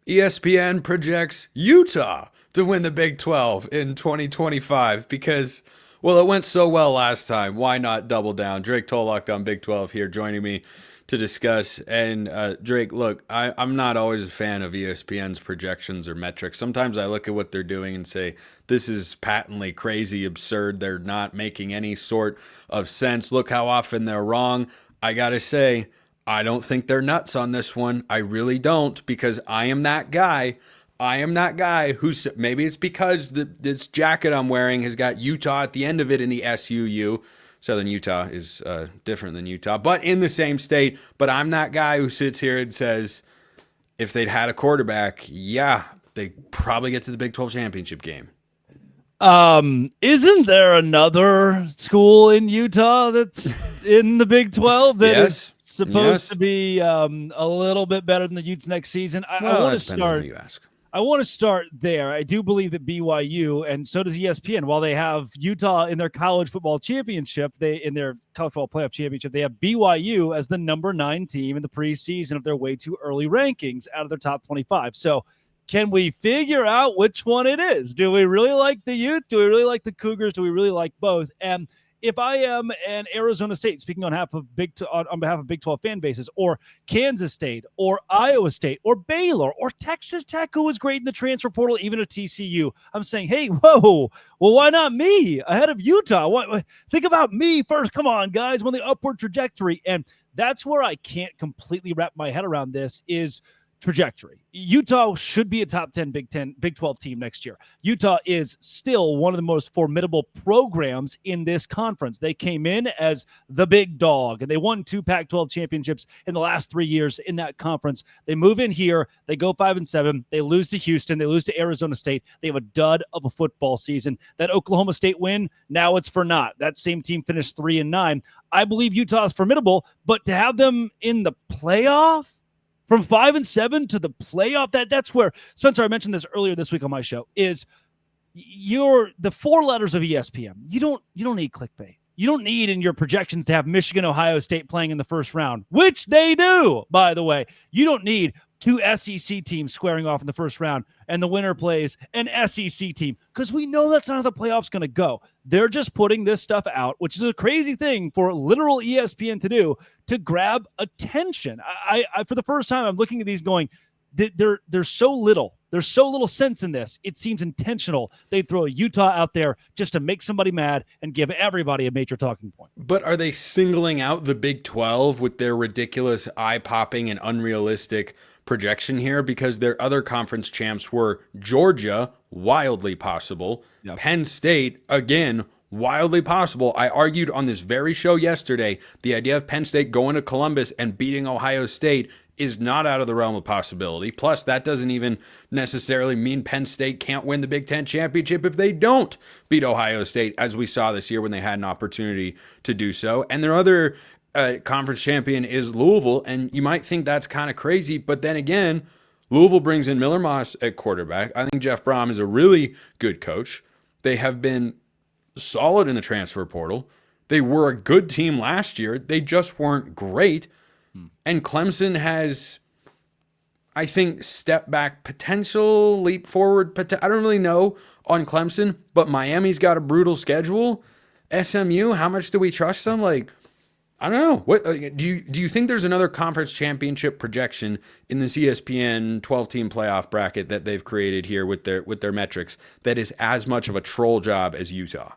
ESPN projects Utah to win the Big 12 in 2025 because, well, it went so well last time. Why not double down? Drake Tollock on Big 12 here joining me to discuss. And Drake, look, I'm not always a fan of ESPN's projections or metrics. Sometimes I look at what they're doing and say, this is patently crazy, absurd. They're not making any sort of sense. Look how often they're wrong. I got to say, I don't think they're nuts on this one. I really don't, because I am that guy. I am that guy who's, maybe it's because this jacket I'm wearing has got Utah at the end of it in the SUU. Southern Utah is different than Utah, but in the same state. But I'm that guy who sits here and says, if they'd had a quarterback, yeah, they probably get to the Big 12 championship game. Isn't there another school in Utah that's in the Big 12 that is supposed to be a little bit better than the Utes next season? I want to start. I want to start there. I do believe that BYU, and so does ESPN, while they have Utah in their college football championship, in their college football playoff championship, they have BYU as the number 9 team in the preseason of their way too early rankings out of their top 25. So can we figure out which one it is? Do we really like the Utes? Do we really like the Cougars? Do we really like both? And if I am an Arizona State, speaking on behalf of Big 12 fan bases, or Kansas State, or Iowa State, or Baylor, or Texas Tech, who was great in the transfer portal, even at TCU, I'm saying, hey, whoa, well, why not me ahead of Utah? Think about me first. Come on, guys, I'm on the upward trajectory. And that's where I can't completely wrap my head around this is trajectory. Utah should be a top 10 Big 12 team next year. Utah is still one of the most formidable programs in this conference. They came in as the big dog, and they won 2 Pac-12 championships in the last 3 years in that conference. They move in here, they go 5-7, they lose to Houston, they lose to Arizona State. They have a dud of a football season. That Oklahoma State win, now it's for naught. That same team finished 3-9. I believe Utah is formidable, but to have them in the playoff, from 5-7 to the playoff, that's where, Spencer, I mentioned this earlier this week on my show, is the 4 letters of ESPN. You don't need clickbait. You don't need in your projections to have Michigan, Ohio State playing in the first round, which they do, by the way. You don't need 2 SEC teams squaring off in the first round and the winner plays an SEC team, because we know that's not how the playoff's going to go. They're just putting this stuff out, which is a crazy thing for literal ESPN to do, to grab attention. I for the first time, I'm looking at these going, there's so little. There's so little sense in this. It seems intentional. They throw Utah out there just to make somebody mad and give everybody a major talking point. But are they singling out the Big 12 with their ridiculous, eye-popping, and unrealistic projection here? Because their other conference champs were Georgia, wildly possible. Yep. Penn State, again, wildly possible. I argued on this very show yesterday, the idea of Penn State going to Columbus and beating Ohio State is not out of the realm of possibility. Plus, that doesn't even necessarily mean Penn State can't win the Big Ten championship if they don't beat Ohio State, as we saw this year when they had an opportunity to do so. And their other conference champion is Louisville, and you might think that's kind of crazy, but then again, Louisville brings in Miller Moss at quarterback. I think Jeff Brom is a really good coach. They have been solid in the transfer portal. They were a good team last year. They just weren't great. And Clemson has, I think, step back potential, leap forward. I don't really know on Clemson, but Miami's got a brutal schedule. SMU, how much do we trust them? Like, I don't know. What do you think there's another conference championship projection in this ESPN 12-team playoff bracket that they've created here with their metrics that is as much of a troll job as Utah?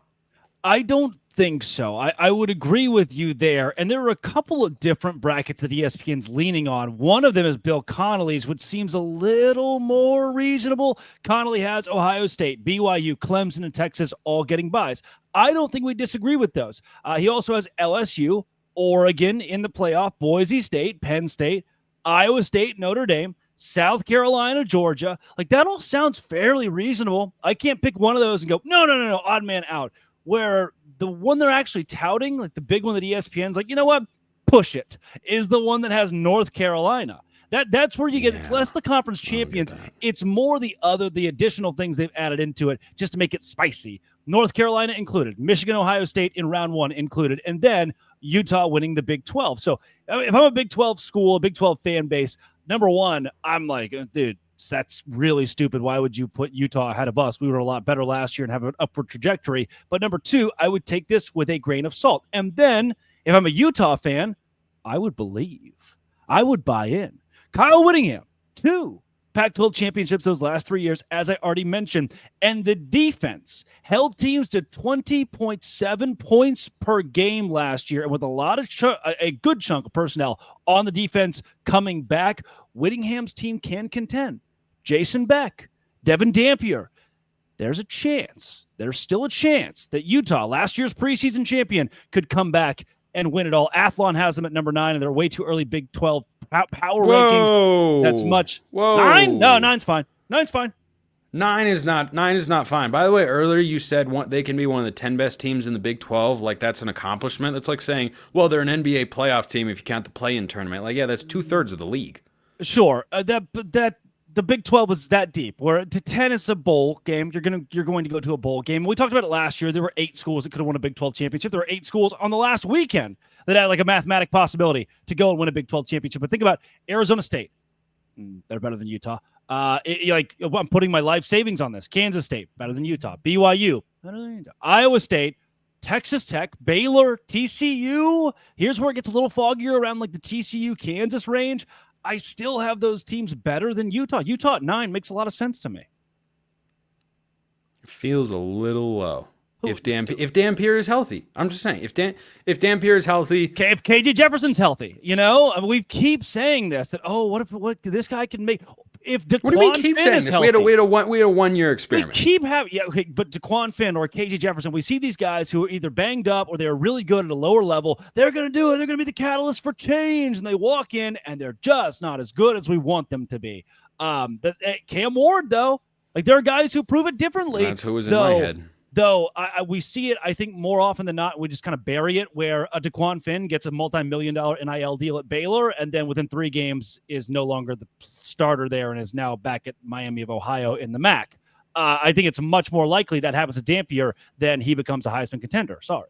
I don't think so. I would agree with you there. And there are a couple of different brackets that ESPN's leaning on. One of them is Bill Connolly's, which seems a little more reasonable. Connolly has Ohio State, BYU, Clemson, and Texas all getting buys. I don't think we disagree with those. He also has LSU, Oregon in the playoff, Boise State, Penn State, Iowa State, Notre Dame, South Carolina, Georgia. Like, that all sounds fairly reasonable. I can't pick one of those and go, no, odd man out. Where the one they're actually touting, like the big one that ESPN's like, you know what, push it, is the one that has North Carolina. That's where you get, it's less the conference champions. It's more the additional things they've added into it just to make it spicy. North Carolina included, Michigan, Ohio State in round 1 included, and then Utah winning the Big 12. So if I'm a Big 12 school, a Big 12 fan base, number one, I'm like, dude, That's really stupid. Why would you put Utah ahead of us? We were a lot better last year and have an upward trajectory. But number 2, I would take this with a grain of salt. And then if I'm a Utah fan, I would believe. I would buy in. Kyle Whittingham, 2 Pac-12 championships those last 3 years, as I already mentioned. And the defense held teams to 20.7 points per game last year. And with a good chunk of personnel on the defense coming back, Whittingham's team can contend. Jason Beck, Devon Dampier. There's still a chance that Utah, last year's preseason champion, could come back and win it all. Athlon has them at number 9, and they're way too early Big 12 power rankings. That's much. Whoa. 9? No, 9's fine. 9's fine. 9 is not fine. By the way, earlier you said they can be one of the 10 best teams in the Big 12. Like, that's an accomplishment. That's like saying, well, they're an NBA playoff team if you count the play-in tournament. Like, yeah, that's 2/3 of the league. Sure. The Big 12 is that deep. Where to 10 is a bowl game. You're going to go to a bowl game. We talked about it last year. There were 8 schools that could have won a Big 12 championship. There were 8 schools on the last weekend that had like a mathematic possibility to go and win a Big 12 championship. But think about Arizona State. They're better than Utah. I'm putting my life savings on this. Kansas State, better than Utah. BYU, better than Utah. Iowa State, Texas Tech, Baylor, TCU. Here's where it gets a little foggier around like the TCU Kansas range. I still have those teams better than Utah. Utah at 9 makes a lot of sense to me. It feels a little low. If Dampier is healthy, I'm just saying. If Dampier is healthy, if KJ Jefferson's healthy, we keep saying this that what this guy can make. If Daquan what do you mean keep saying this? Healthy, we had a 1-year experiment. We keep having but Daquan Finn or KJ Jefferson, we see these guys who are either banged up or they're really good at a lower level. They're going to do it. They're going to be the catalyst for change, and they walk in and they're just not as good as we want them to be. Cam Ward though, like there are guys who prove it differently. That's who was in my head. Though we see it, I think more often than not, we just kind of bury it where a Daquan Finn gets a multi-million-dollar NIL deal at Baylor and then within 3 games is no longer the starter there and is now back at Miami of Ohio in the MAC. I think it's much more likely that happens to Dampier than he becomes a Heisman contender. Sorry.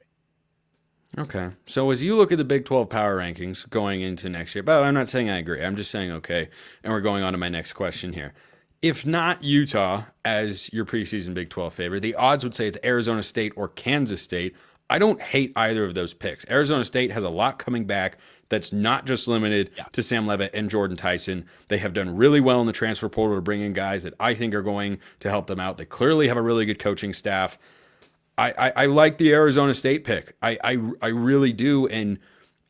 Okay. So as you look at the Big 12 power rankings going into next year, but I'm not saying I agree. I'm just saying okay. And we're going on to my next question here. If not Utah as your preseason Big 12 favorite, the odds would say it's Arizona State or Kansas State. I don't hate either of those picks. Arizona State has a lot coming back that's not just limited to Sam Leavitt and Jordan Tyson. They have done really well in the transfer portal to bring in guys that I think are going to help them out. They clearly have a really good coaching staff. I like the Arizona State pick. I really do, and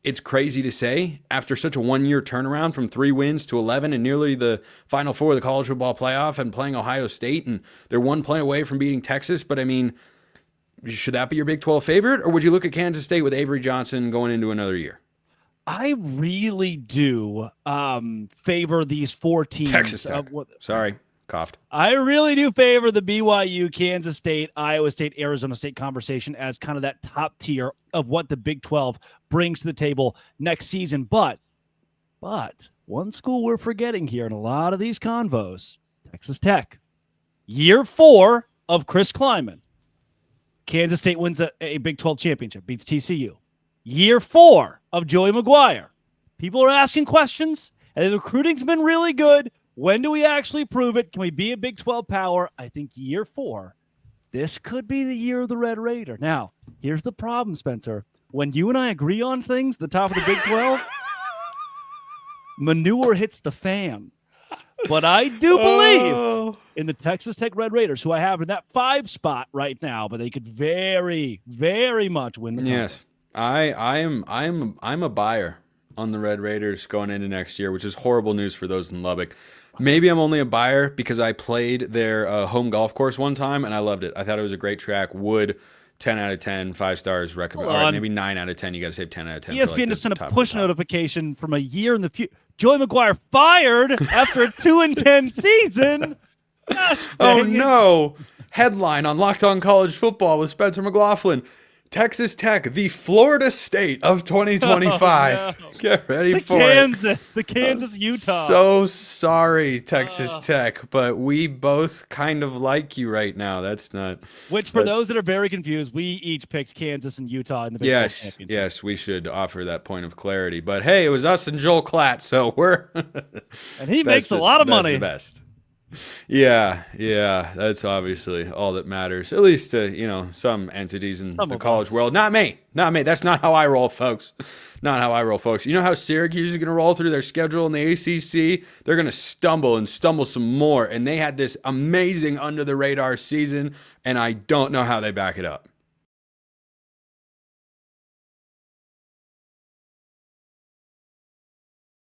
it's crazy to say after such a 1-year turnaround from 3 wins to 11 and nearly the Final Four of the college football playoff and playing Ohio State, and they're 1 play away from beating Texas. But I mean, should that be your Big 12 favorite, or would you look at Kansas State with Avery Johnson going into another year? I really do favor these 4 teams. Texas Tech. Sorry. Coughed. I really do favor the BYU, Kansas State, Iowa State, Arizona State conversation as kind of that top tier of what the Big 12 brings to the table next season. But one school we're forgetting here in a lot of these convos, Texas Tech. Year 4 of Chris Kleiman. Kansas State wins a Big 12 championship, beats TCU. Year 4 of Joey McGuire. People are asking questions, and the recruiting's been really good. When do we actually prove it? Can we be a Big 12 power? I think year 4, this could be the year of the Red Raider. Now, here's the problem, Spencer. When you and I agree on things, the top of the Big 12, manure hits the fan. But I do believe in the Texas Tech Red Raiders, who I have in that 5 spot right now, but they could very, very much win the conference. Yes, I'm a buyer on the Red Raiders going into next year, which is horrible news for those in Lubbock. Maybe I'm only a buyer because I played their home golf course one time and I loved it. I thought it was a great track. Wood, 10 out of 10, 5 stars recommend. All right, maybe 9 out of 10. You got to save 10 out of 10. ESPN just sent a push notification from a year in the future. Joey McGuire fired after a 2-10 season. Gosh, oh no! Headline on Locked On College Football with Spencer McLaughlin. Texas Tech, the Florida State of 2025. Oh, no. Get ready for Kansas, the Kansas, Utah. So sorry, Texas Tech, but we both kind of like you right now. That's not. Which, for those that are very confused, we each picked Kansas and Utah in the Big 12 championship. Yes, we should offer that point of clarity. But hey, it was us and Joel Klatt, so we're. And he makes a lot of money. The best. Yeah, that's obviously all that matters, at least to, some entities in the college world. Not me. That's not how I roll, folks. Not how I roll, folks. You know how Syracuse is going to roll through their schedule in the ACC? They're going to stumble some more, and they had this amazing under-the-radar season, and I don't know how they back it up.